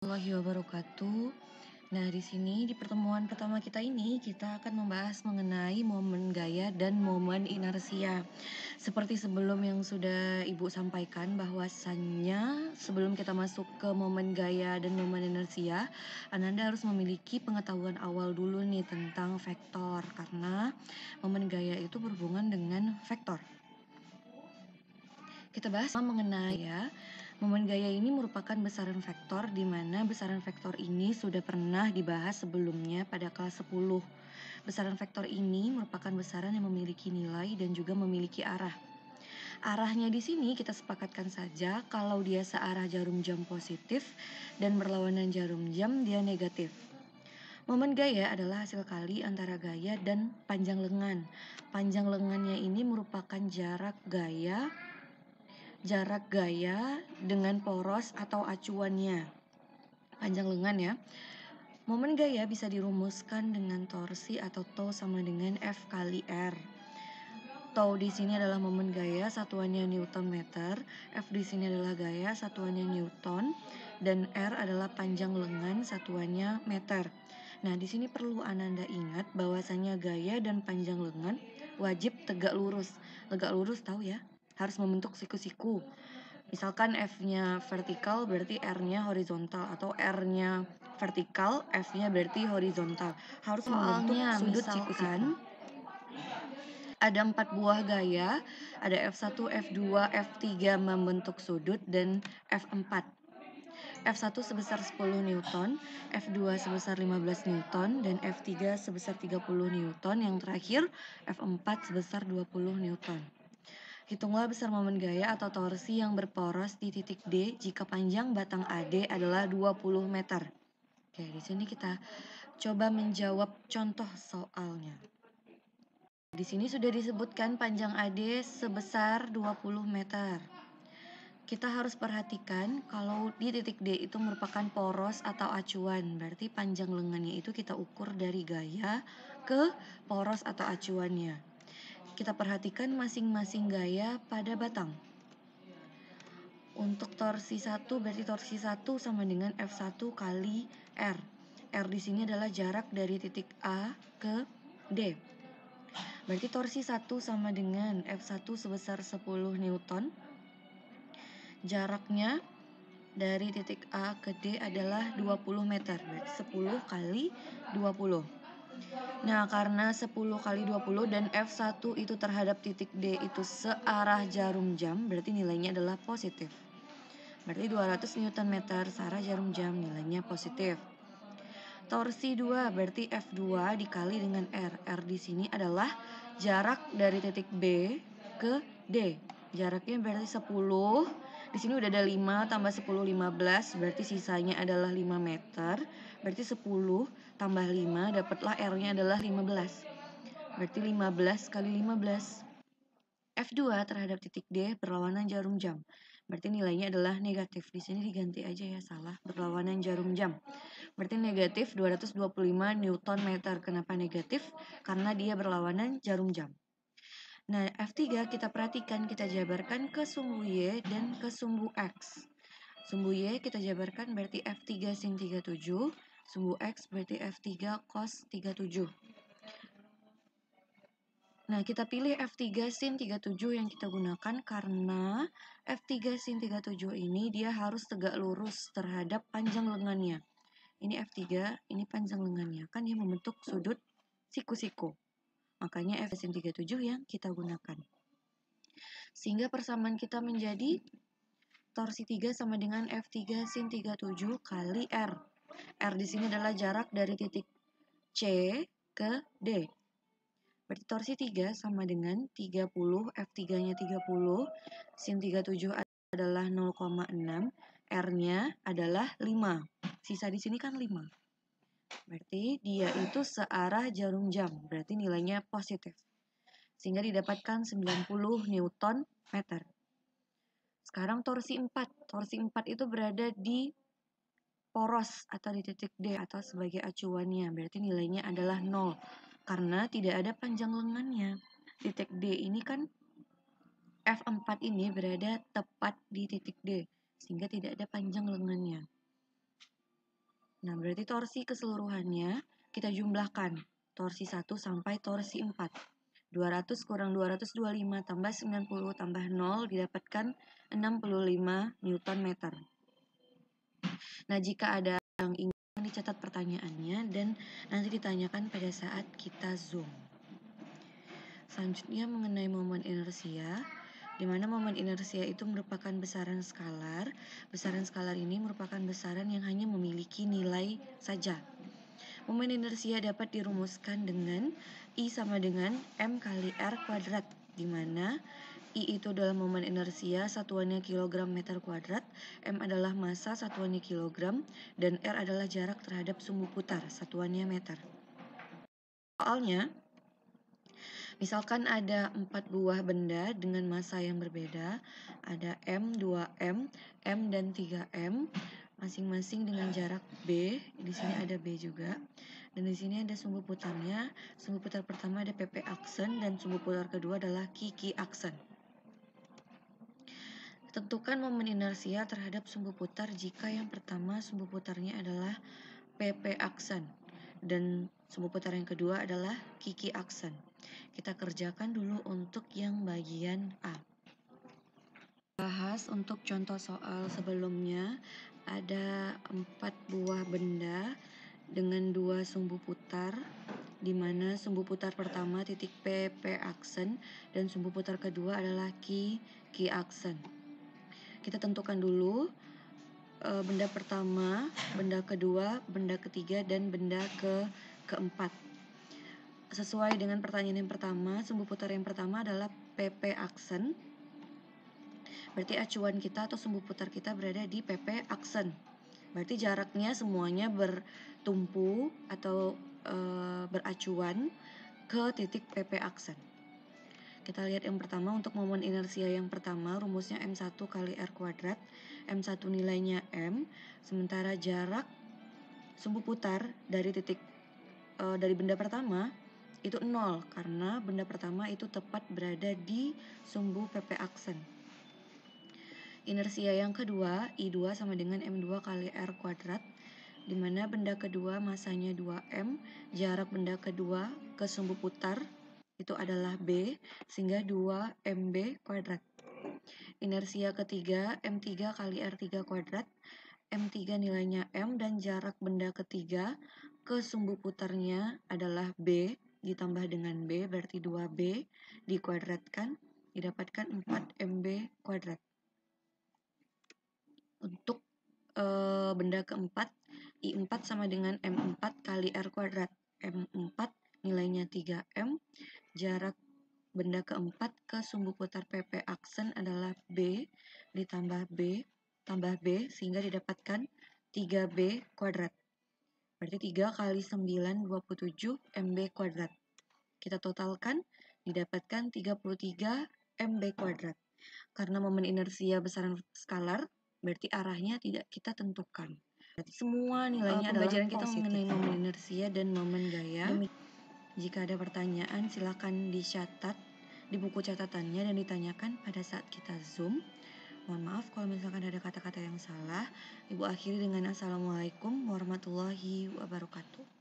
Warahmatullahi wabarakatuh. Nah, di sini di pertemuan pertama kita ini kita akan membahas mengenai momen gaya dan momen inersia. Seperti sebelum yang sudah Ibu sampaikan bahwasannya sebelum kita masuk ke momen gaya dan momen inersia, Ananda harus memiliki pengetahuan awal dulu nih tentang vektor karena momen gaya itu berhubungan dengan vektor. Kita bahas mengenai ya. Momen gaya ini merupakan besaran vektor di mana besaran vektor ini sudah pernah dibahas sebelumnya pada kelas 10. Besaran vektor ini merupakan besaran yang memiliki nilai dan juga memiliki arah. Arahnya di sini kita sepakatkan saja kalau dia searah jarum jam positif dan berlawanan jarum jam dia negatif. Momen gaya adalah hasil kali antara gaya dan panjang lengan. Panjang lengannya ini merupakan jarak gaya dengan poros atau acuannya. Panjang lengan ya. Momen gaya bisa dirumuskan dengan torsi atau tau sama dengan F kali R. Tau di sini adalah momen gaya, satuannya Newton meter. F di sini adalah gaya, satuannya Newton. Dan R adalah panjang lengan, satuannya meter. Nah, di sini perlu Ananda ingat bahwasanya gaya dan panjang lengan wajib tegak lurus. Tegak lurus tahu ya? Harus membentuk siku-siku. Misalkan F-nya vertikal berarti R-nya horizontal atau R-nya vertikal, F-nya berarti horizontal. Harus membentuk sudut siku-siku. Ada 4 buah gaya, ada F1, F2, F3 membentuk sudut dan F4. F1 sebesar 10 Newton, F2 sebesar 15 Newton, dan F3 sebesar 30 Newton. Yang terakhir F4 sebesar 20 Newton. Hitunglah besar momen gaya atau torsi yang berporos di titik D jika panjang batang AD adalah 20 meter. Oke, di sini kita coba menjawab contoh soalnya. Di sini sudah disebutkan panjang AD sebesar 20 meter. Kita harus perhatikan kalau di titik D itu merupakan poros atau acuan. Berarti panjang lengannya itu kita ukur dari gaya ke poros atau acuannya. Kita perhatikan masing-masing gaya pada batang. Untuk torsi 1 berarti torsi 1 sama dengan F1 kali R. R di sini adalah jarak dari titik A ke D. Berarti torsi 1 sama dengan F1 sebesar 10 Newton. Jaraknya dari titik A ke D adalah 20 meter. Berarti 10 kali 20. Nah, karena 10 kali 20 dan F1 itu terhadap titik D itu searah jarum jam, berarti nilainya adalah positif. Berarti 200 Newton meter searah jarum jam, nilainya positif. Torsi 2 berarti F2 dikali dengan R. R di sini adalah jarak dari titik B ke D. Jaraknya berarti 10. Di sini udah ada 5 tambah 10 15, berarti sisanya adalah 5 meter. Berarti 10 tambah 5 dapatlah R-nya adalah 15. Berarti 15 kali 15. F2 terhadap titik D berlawanan jarum jam. Berarti nilainya adalah negatif. Di sini diganti aja ya, salah. Berlawanan jarum jam. Berarti negatif 225 Newton meter. Kenapa negatif? Karena dia berlawanan jarum jam. Nah, F3 kita perhatikan, kita jabarkan ke sumbu Y dan ke sumbu X. Sumbu Y kita jabarkan berarti F3 sin 37. Sumbu X berarti F3 cos 37. Nah, kita pilih F3 sin 37 yang kita gunakan karena F3 sin 37 ini dia harus tegak lurus terhadap panjang lengannya. Ini F3, ini panjang lengannya. Kan dia membentuk sudut siku-siku. Makanya F sin 37 yang kita gunakan. Sehingga persamaan kita menjadi torsi 3 sama dengan F3 sin 37 kali R. R di sini adalah jarak dari titik C ke D. Berarti torsi 3 sama dengan 30, F3-nya 30, sin 37 adalah 0,6, R-nya adalah 5. Sisa di sini kan 5. Berarti dia itu searah jarum jam, berarti nilainya positif. Sehingga didapatkan 90 Newton meter. Sekarang torsi 4. Torsi 4 itu berada di poros atau di titik D atau sebagai acuannya, berarti nilainya adalah 0. Karena tidak ada panjang lengannya. Titik D ini kan F4 ini berada tepat di titik D, sehingga tidak ada panjang lengannya. Nah, berarti torsi keseluruhannya kita jumlahkan. Torsi 1 sampai torsi 4. 200 kurang 225 tambah 90 tambah 0 didapatkan 65 Newton meter. Nah, jika ada yang ingin dicatat pertanyaannya dan nanti ditanyakan pada saat kita Zoom. Selanjutnya mengenai momen inersia, di mana momen inersia itu merupakan besaran skalar. Besaran skalar ini merupakan besaran yang hanya memiliki nilai saja. Momen inersia dapat dirumuskan dengan I sama dengan M kali R kuadrat, di mana I itu adalah momen inersia, satuannya kilogram meter kuadrat, M adalah massa, satuannya kilogram, dan R adalah jarak terhadap sumbu putar, satuannya meter. Soalnya, misalkan ada 4 buah benda dengan massa yang berbeda, ada M, 2M, M dan 3M, masing-masing dengan jarak B. Di sini ada B juga. Dan di sini ada sumbu putarnya. Sumbu putar pertama ada PP aksen dan sumbu putar kedua adalah QQ aksen. Tentukan momen inersia terhadap sumbu putar jika yang pertama sumbu putarnya adalah PP aksen dan sumbu putar yang kedua adalah QQ aksen. Kita kerjakan dulu untuk yang bagian A. Bahas untuk contoh soal sebelumnya, ada 4 buah benda dengan 2 sumbu putar, di mana sumbu putar pertama titik PP aksen dan sumbu putar kedua adalah QQ aksen. Kita tentukan dulu benda pertama, benda kedua, benda ketiga, dan benda keempat. Sesuai dengan pertanyaan yang pertama, sumbu putar yang pertama adalah PP aksen. Berarti acuan kita atau sumbu putar kita berada di PP aksen. Berarti jaraknya semuanya bertumpu atau beracuan ke titik PP aksen. Kita lihat yang pertama, untuk momen inersia yang pertama rumusnya M1 kali R kuadrat. M1 nilainya M, sementara jarak sumbu putar dari titik dari benda pertama itu 0 karena benda pertama itu tepat berada di sumbu PP aksen. Inersia yang kedua, I2 sama dengan M2 kali R kuadrat, di mana benda kedua masanya 2M, jarak benda kedua ke sumbu putar itu adalah B, sehingga 2MB kuadrat. Inersia ketiga, M3 kali R3 kuadrat, M3 nilainya M dan jarak benda ketiga ke sumbu putarnya adalah B, ditambah dengan B, berarti 2B dikuadratkan, didapatkan 4MB kuadrat. Untuk benda keempat, I4 sama dengan M4 kali R kuadrat. M4 nilainya 3M, jarak benda keempat ke sumbu putar PP aksen adalah B ditambah B tambah B sehingga didapatkan 3B kuadrat. Berarti 3 kali 9 27 MB kuadrat. Kita totalkan didapatkan 33 MB kuadrat. Karena momen inersia besaran skalar, berarti arahnya tidak kita tentukan. Berarti semua nilainya adalah positif. Kita mengenai momen inersia dan momen gaya. Jika ada pertanyaan, silakan dicatat di buku catatannya dan ditanyakan pada saat kita Zoom. Mohon maaf kalau misalkan ada kata-kata yang salah. Ibu akhiri dengan Assalamualaikum warahmatullahi wabarakatuh.